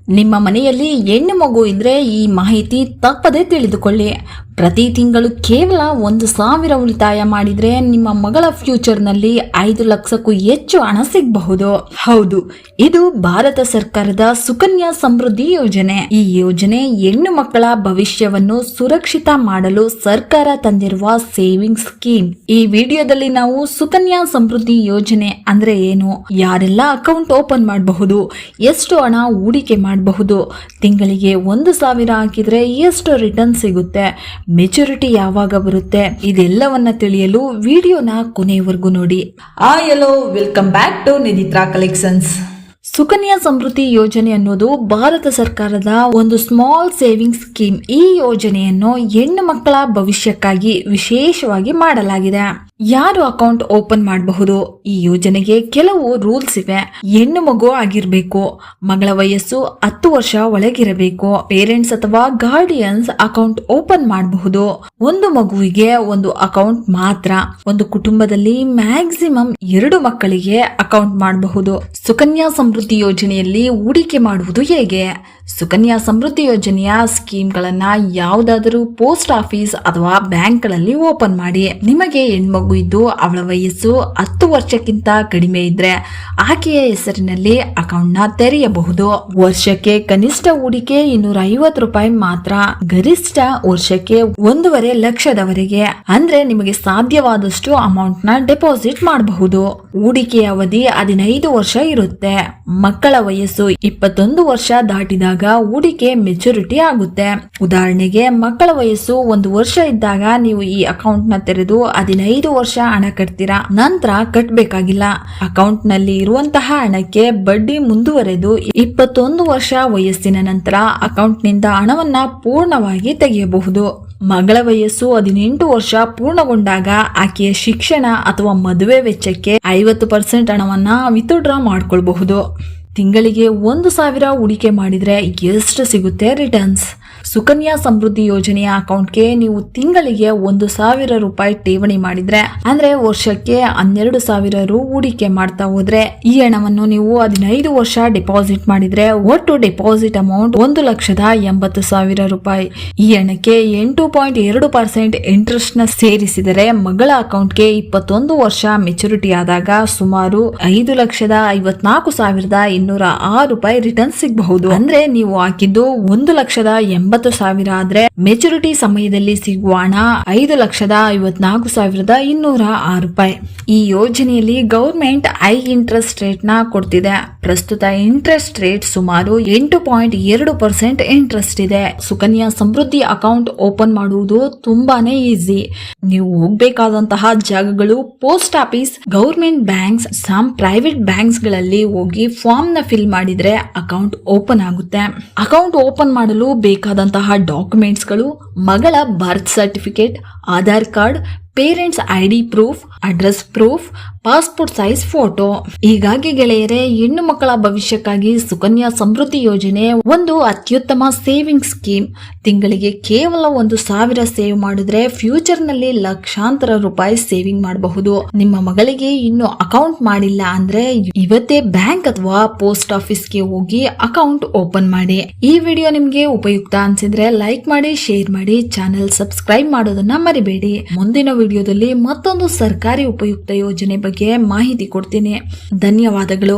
ನಿಮ್ಮ ಮನೆಯಲ್ಲಿ ಹೆಣ್ಣು ಮಗು ಇದ್ರೆ ಈ ಮಾಹಿತಿ ತಪ್ಪದೆ ತಿಳಿದುಕೊಳ್ಳಿ. ಪ್ರತಿ ತಿಂಗಳು ಕೇವಲ 1,000 ಉಳಿತಾಯ ಮಾಡಿದ್ರೆ ನಿಮ್ಮ ಮಗಳ ಫ್ಯೂಚರ್ನಲ್ಲಿ 5 ಲಕ್ಷಕ್ಕೂ ಹೆಚ್ಚು ಹಣ ಸಿಗಬಹುದು. ಹೌದು, ಇದು ಭಾರತ ಸರ್ಕಾರದ ಸುಕನ್ಯಾ ಸಮೃದ್ಧಿ ಯೋಜನೆ. ಈ ಯೋಜನೆ ಹೆಣ್ಣು ಮಕ್ಕಳ ಭವಿಷ್ಯವನ್ನು ಸುರಕ್ಷಿತ ಮಾಡಲು ಸರ್ಕಾರ ತಂದಿರುವ ಸೇವಿಂಗ್ ಸ್ಕೀಮ್. ಈ ವಿಡಿಯೋದಲ್ಲಿ ನಾವು ಸುಕನ್ಯಾ ಸಮೃದ್ಧಿ ಯೋಜನೆ ಅಂದ್ರೆ ಏನು, ಯಾರೆಲ್ಲ ಅಕೌಂಟ್ ಓಪನ್ ಮಾಡಬಹುದು, ಎಷ್ಟು ಹಣ ಹೂಡಿಕೆ ಮಾಡಬಹುದು, ತಿಂಗಳಿಗೆ 1,000 ಹಾಕಿದ್ರೆ ಎಷ್ಟು ರಿಟರ್ನ್ ಸಿಗುತ್ತೆ, ಮೆಚುರಿಟಿ ಯಾವಾಗ ಬರುತ್ತೆ, ಇದೆಲ್ಲವನ್ನ ತಿಳಿಯಲು ವಿಡಿಯೋನ ಕೊನೆಯವರೆಗೂ ನೋಡಿ. Hello, welcome back to Nidhitra collections. Sukanya Samriddhi Yojana ಅನ್ನೋದು ಭಾರತ ಸರ್ಕಾರದ ಒಂದು ಸ್ಮಾಲ್ ಸೇವಿಂಗ್ ಸ್ಕೀಮ್. ಈ ಯೋಜನೆಯನ್ನು ಹೆಣ್ಣು ಮಕ್ಕಳ ಭವಿಷ್ಯಕ್ಕಾಗಿ ವಿಶೇಷವಾಗಿ ಮಾಡಲಾಗಿದೆ. ಯಾರು ಅಕೌಂಟ್ ಓಪನ್ ಮಾಡಬಹುದು? ಈ ಯೋಜನೆಗೆ ಕೆಲವು ರೂಲ್ಸ್ ಇವೆ. ಹೆಣ್ಣು ಮಗು ಆಗಿರ್ಬೇಕು, ಮಗಳ ವಯಸ್ಸು 10 ವರ್ಷ ಒಳಗಿರಬೇಕು, ಪೇರೆಂಟ್ಸ್ ಅಥವಾ ಗಾರ್ಡಿಯನ್ಸ್ ಅಕೌಂಟ್ ಓಪನ್ ಮಾಡಬಹುದು. ಒಂದು ಮಗುವಿಗೆ ಒಂದು ಅಕೌಂಟ್ ಮಾತ್ರ. ಒಂದು ಕುಟುಂಬದಲ್ಲಿ ಮ್ಯಾಕ್ಸಿಮಮ್ 2 ಮಕ್ಕಳಿಗೆ ಅಕೌಂಟ್ ಮಾಡಬಹುದು. ಸುಕನ್ಯಾ ಸಮೃದ್ಧಿ ಯೋಜನೆಯಲ್ಲಿ ಹೂಡಿಕೆ ಮಾಡುವುದು ಹೇಗೆ? ಸುಕನ್ಯಾ ಸಮೃದ್ಧಿ ಯೋಜನೆಯ ಸ್ಕೀಮ್ಗಳನ್ನ ಯಾವುದಾದರೂ ಪೋಸ್ಟ್ ಆಫೀಸ್ ಅಥವಾ ಬ್ಯಾಂಕ್ಗಳಲ್ಲಿ ಓಪನ್ ಮಾಡಿ. ನಿಮಗೆ ಹೆಣ್ಮಗು ಇದ್ದು ಅವಳ ವಯಸ್ಸು 10 ವರ್ಷಕ್ಕಿಂತ ಕಡಿಮೆ ಇದ್ರೆ ಆಕೆಯ ಹೆಸರಿನಲ್ಲಿ ಅಕೌಂಟ್ ನ ತೆರೆಯಬಹುದು. ವರ್ಷಕ್ಕೆ ಕನಿಷ್ಠ ಹೂಡಿಕೆ 250 ರೂಪಾಯಿ ಮಾತ್ರ, ಗರಿಷ್ಠ ವರ್ಷಕ್ಕೆ 1.5 ಲಕ್ಷದವರೆಗೆ. ಅಂದ್ರೆ ನಿಮಗೆ ಸಾಧ್ಯವಾದಷ್ಟು ಅಮೌಂಟ್ ನ ಡೆಪಾಸಿಟ್ ಮಾಡಬಹುದು. ಹೂಡಿಕೆಯ ಅವಧಿ 15 ವರ್ಷ ಇರುತ್ತೆ. ಮಕ್ಕಳ ವಯಸ್ಸು 21 ವರ್ಷ ದಾಟಿದಾಗ ಹೂಡಿಕೆ ಮೆಚುರಿಟಿ ಆಗುತ್ತೆ. ಉದಾಹರಣೆಗೆ ಮಕ್ಕಳ ವಯಸ್ಸು 1 ವರ್ಷ ಇದ್ದಾಗ ನೀವು ಈ ಅಕೌಂಟ್ ನ ತೆರೆದು 15 ವರ್ಷ ಹಣ ಕಟ್ತೀರಾ, ನಂತರ ಕಟ್ಟಬೇಕಾಗಿಲ್ಲ. ಅಕೌಂಟ್ ನಲ್ಲಿ ಇರುವಂತಹ ಹಣಕ್ಕೆ ಬಡ್ಡಿ ಮುಂದುವರೆದು 21 ವರ್ಷ ವಯಸ್ಸಿನ ನಂತರ ಅಕೌಂಟ್ ನಿಂದ ಹಣವನ್ನ ಪೂರ್ಣವಾಗಿ ತೆಗೆಯಬಹುದು. ಮಗಳ ವಯಸ್ಸು 18 ವರ್ಷ ಪೂರ್ಣಗೊಂಡಾಗ ಆಕೆಯ ಶಿಕ್ಷಣ ಅಥವಾ ಮದುವೆ ವೆಚ್ಚಕ್ಕೆ 50% ಹಣವನ್ನ ವಿತ್ಡ್ರಾ ಮಾಡ್ಕೊಳ್ಬಹುದು. ತಿಂಗಳಿಗೆ 1,000 ಹೂಡಿಕೆ ಮಾಡಿದ್ರೆ ಎಷ್ಟು ಸಿಗುತ್ತೆ ರಿಟರ್ನ್ಸ್? ಸುಕನ್ಯಾ ಸಮೃದ್ಧಿ ಯೋಜನೆಯ ಅಕೌಂಟ್ಗೆ ನೀವು ತಿಂಗಳಿಗೆ 1,000 ರೂಪಾಯಿ ಠೇವಣಿ ಮಾಡಿದ್ರೆ, ಅಂದ್ರೆ ವರ್ಷಕ್ಕೆ 12,000 ರು ಹೂಡಿಕೆ ಮಾಡ್ತಾ ಹೋದ್ರೆ, ಈ ಹಣವನ್ನು ನೀವು 15 ವರ್ಷ ಡೆಪಾಸಿಟ್ ಮಾಡಿದ್ರೆ ಒಟ್ಟು ಡೆಪಾಸಿಟ್ ಅಮೌಂಟ್ 1,80,000 ರೂಪಾಯಿ. ಈ ಹಣಕ್ಕೆ 8.2% ಇಂಟ್ರೆಸ್ಟ್ ನ ಸೇರಿಸಿದರೆ ಮಗಳ ಅಕೌಂಟ್ಗೆ 21 ವರ್ಷ ಮೆಚುರಿಟಿ ಆದಾಗ ಸುಮಾರು 5,54,206 ರೂಪಾಯಿ ರಿಟರ್ನ್ ಸಿಗಬಹುದು. ಅಂದ್ರೆ ನೀವು ಹಾಕಿದ್ದು 1,80,000 ಆದ್ರೆ ಮೆಚುರಿಟಿ ಸಮಯದಲ್ಲಿ ಸಿಗುವ ಹಣ 5,54,206 ರೂಪಾಯಿ. ಈ ಯೋಜನೆಯಲ್ಲಿ ಗವರ್ಮೆಂಟ್ ಹೈ ಇಂಟ್ರೆಸ್ಟ್ ರೇಟ್ ನ ಕೊಡ್ತಿದೆ. ಪ್ರಸ್ತುತ ಇಂಟ್ರೆಸ್ಟ್ ರೇಟ್ ಸುಮಾರು 8.2% ಇಂಟ್ರೆಸ್ಟ್ ಇದೆ. ಸುಕನ್ಯಾ ಸಮೃದ್ಧಿ ಅಕೌಂಟ್ ಓಪನ್ ಮಾಡುವುದು ತುಂಬಾನೇ ಈಸಿ. ನೀವು ಹೋಗ್ಬೇಕಾದಂತಹ ಜಾಗಗಳು post office, government banks, some private banks ಗಳಲ್ಲಿ ಹೋಗಿ ಫಾರ್ಮ್ ನ ಫಿಲ್ ಮಾಡಿದ್ರೆ ಅಕೌಂಟ್ ಓಪನ್ ಆಗುತ್ತೆ. ಅಕೌಂಟ್ ಓಪನ್ ಮಾಡಲು ಬೇಕಾದಂತಹ ಡಾಕ್ಯುಮೆಂಟ್ಸ್ ಗಳು ಮಗಳ birth certificate, Aadhaar card, parents ID proof, address proof, passport size photo. ಹೀಗಾಗಿ ಗೆಳೆಯರೆ, ಹೆಣ್ಣು ಮಕ್ಕಳ ಭವಿಷ್ಯಕ್ಕಾಗಿ ಸುಕನ್ಯಾ ಸಮೃದ್ಧಿ ಯೋಜನೆ ಒಂದು ಅತ್ಯುತ್ತಮ ಸೇವಿಂಗ್ ಸ್ಕೀಮ್. ತಿಂಗಳಿಗೆ ಕೇವಲ 1,000 ಸೇವ್ ಮಾಡಿದ್ರೆ ಫ್ಯೂಚರ್ ನಲ್ಲಿ ಲಕ್ಷಾಂತರ ರೂಪಾಯಿ ಸೇವಿಂಗ್ ಮಾಡಬಹುದು. ನಿಮ್ಮ ಮಗಳಿಗೆ ಇನ್ನು ಅಕೌಂಟ್ ಮಾಡಿಲ್ಲ ಅಂದ್ರೆ ಇವತ್ತೇ ಬ್ಯಾಂಕ್ ಅಥವಾ ಪೋಸ್ಟ್ ಆಫೀಸ್ಗೆ ಹೋಗಿ ಅಕೌಂಟ್ ಓಪನ್ ಮಾಡಿ. ಈ ವಿಡಿಯೋ ನಿಮ್ಗೆ ಉಪಯುಕ್ತ ಅನ್ಸಿದ್ರೆ ಲೈಕ್ ಮಾಡಿ, ಶೇರ್ ಮಾಡಿ, ಚಾನೆಲ್ ಸಬ್ಸ್ಕ್ರೈಬ್ ಮಾಡೋದನ್ನ ಮರಿಬೇಡಿ. ಮುಂದಿನ ವಿಡಿಯೋದಲ್ಲಿ ಮತ್ತೊಂದು ಸರ್ಕಾರಿ ಉಪಯುಕ್ತ ಯೋಜನೆ ಬಗ್ಗೆ ಮಾಹಿತಿ ಕೊಡ್ತೀನಿ. ಧನ್ಯವಾದಗಳು.